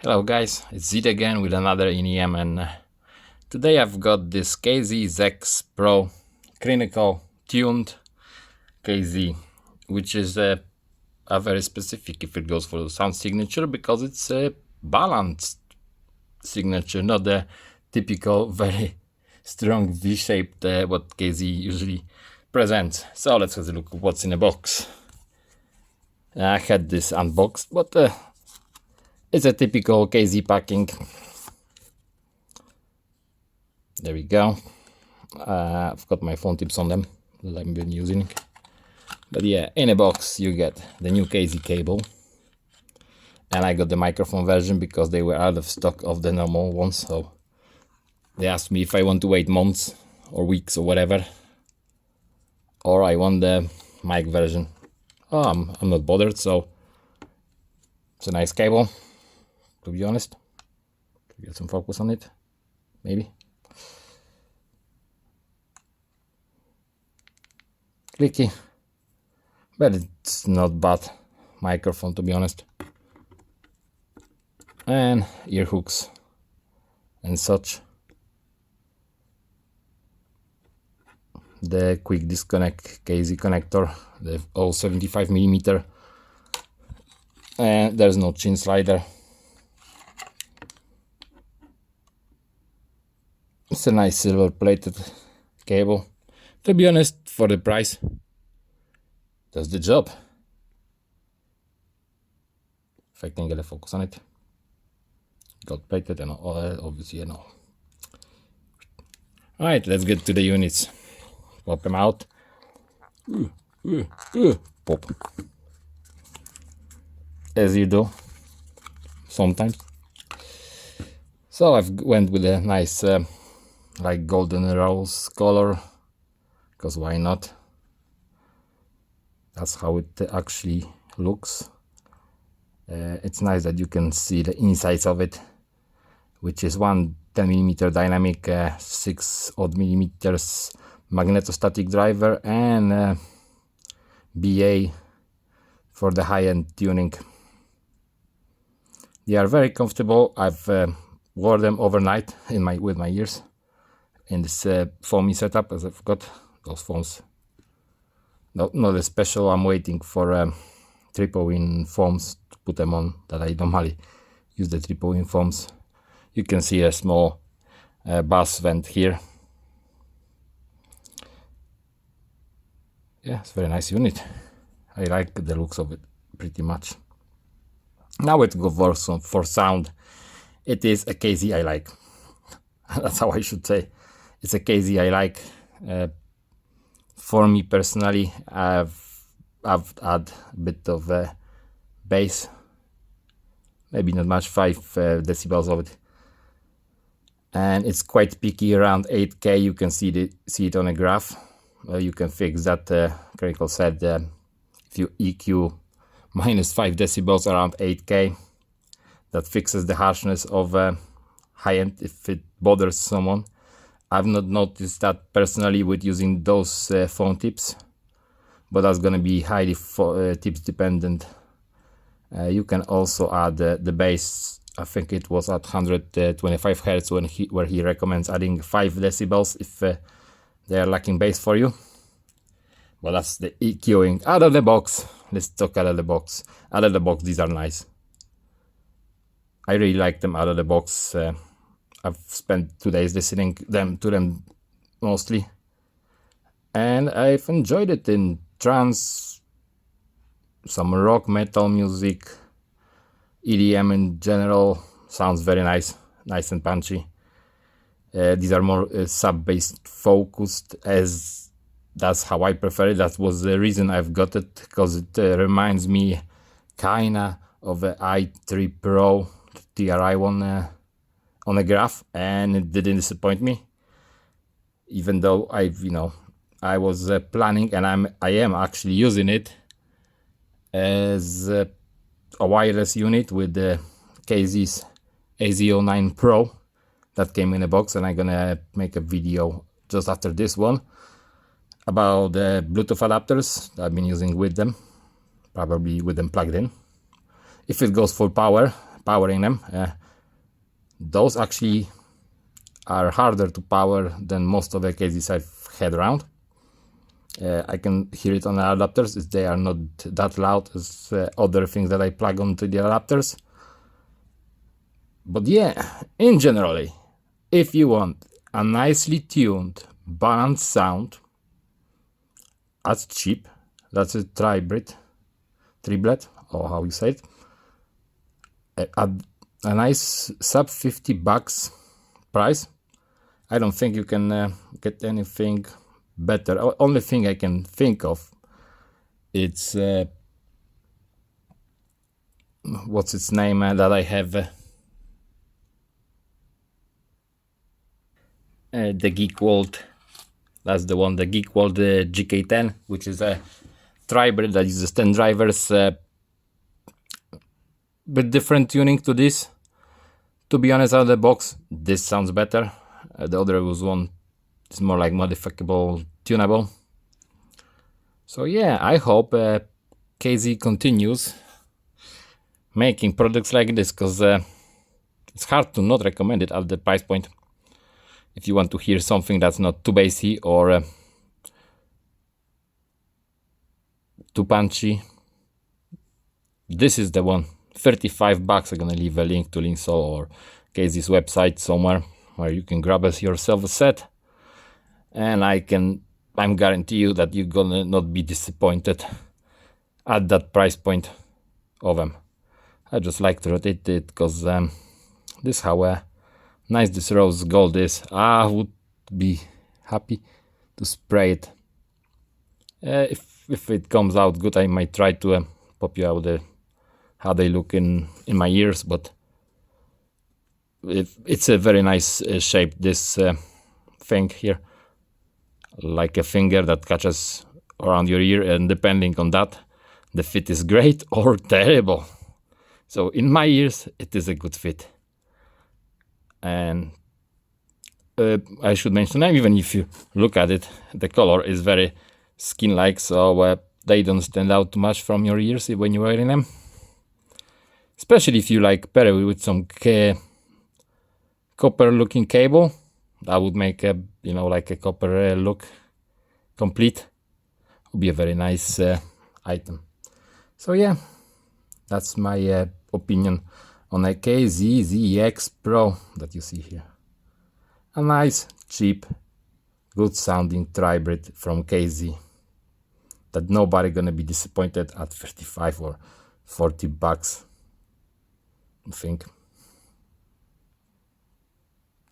Hello guys, it's Zed again with another NEM, and today I've got this KZ ZEX PRO Crinacle tuned KZ, which is a very specific if it goes for the sound signature, because it's a balanced signature, not the typical very strong V-shaped what KZ usually presents. So let's have a look at what's in the box. I had this unboxed, but it's a typical KZ packing. There we go. I've got my phone tips on them that I've been using. But yeah, in a box you get the new KZ cable. And I got the microphone version because they were out of stock of the normal ones. So they asked me if I want to wait months or weeks or whatever, or I want the mic version. Oh, I'm not bothered, so it's a nice cable, to be honest. Get some focus on it, maybe. Clicky, but it's not bad microphone, to be honest. And ear hooks and such. The quick disconnect KZ connector, the 0.75mm, and there's no chin slider. It's a nice silver plated cable. To be honest, for the price, does the job. If I can get a focus on it. Gold plated and all, obviously, and all. Alright, let's get to the units. Pop them out. Pop. As you do, sometimes. So I've went with a nice like golden rose color, because why not? That's how it actually looks. It's nice that you can see the insides of it, which is one 10mm dynamic, 6 odd millimeters magnetostatic driver, and BA for the high-end tuning. They are very comfortable. I've wore them overnight with my ears in this foamy setup, as I've got those foams. Not a special. I'm waiting for triple in foams to put them on, that I normally use the triple in foams. You can see a small bass vent here. Yeah, it's a very nice unit. I like the looks of it pretty much. Now let's go for sound. It is a KZ I like. That's how I should say. It's a KZ I like. For me personally, I've added a bit of bass, maybe not much, 5 decibels of it, and it's quite peaky, around 8K. You can see it on a graph. You can fix that. Crinacle said if you EQ minus 5 decibels around 8K, that fixes the harshness of high end if it bothers someone. I've not noticed that personally with using those phone tips, but that's gonna be highly tips dependent. You can also add the bass. I think it was at 125 Hz where he recommends adding 5 decibels if they are lacking bass for you. But that's the EQing out of the box. Let's talk out of the box. Out of the box, these are nice. I really like them out of the box. I've spent 2 days listening to them mostly, and I've enjoyed it in trance, some rock, metal music, EDM in general. Sounds very nice and punchy. These are more sub-bass focused, as that's how I prefer it. That was the reason I've got it, because it reminds me kinda of the i3 Pro TRI one on a graph, and it didn't disappoint me, even though I was planning, and I am actually using it as a wireless unit with the KZ's AZ09 Pro that came in a box, and I'm gonna make a video just after this one about the Bluetooth adapters that I've been using with them, probably with them plugged in. If it goes full power, powering them. Those actually are harder to power than most of the KZs I've had around. I can hear it on the adapters. They are not that loud as other things that I plug onto the adapters. But yeah, in generally, if you want a nicely tuned, balanced sound, that's cheap. That's a triblet, or how you say it. At a nice sub $50 price, I don't think you can get anything better. Only thing I can think of, it's what's its name that I have, the Geek World. That's the one, the Geek World GK10, which is a tribrid that uses 10 drivers. Bit different tuning to this. To be honest, out of the box, this sounds better. The other was one, it's more like modifiable, tunable. So yeah, I hope KZ continues making products like this, because it's hard to not recommend it at the price point. If you want to hear something that's not too bassy or too punchy, this is the one. $35. I'm gonna leave a link to Linksoul or KZ's website somewhere where you can grab yourself a set, and I'm guarantee you that you're gonna not be disappointed at that price point of them. I just like to rotate it because this is how nice this rose gold is. I would be happy to spray it. If it comes out good, I might try to pop you out how they look in my ears, but it's a very nice shape, this thing here, like a finger that catches around your ear, and depending on that, the fit is great or terrible. So in my ears, it is a good fit. And I should mention, even if you look at it, the color is very skin-like, so they don't stand out too much from your ears when you're wearing them. Especially if you like pair it with some copper-looking cable, that would make a like a copper look complete. Would be a very nice item. So yeah, that's my opinion on a KZ ZEX Pro that you see here. A nice, cheap, good sounding tribrid from KZ that nobody gonna be disappointed at $35 or $40, I think.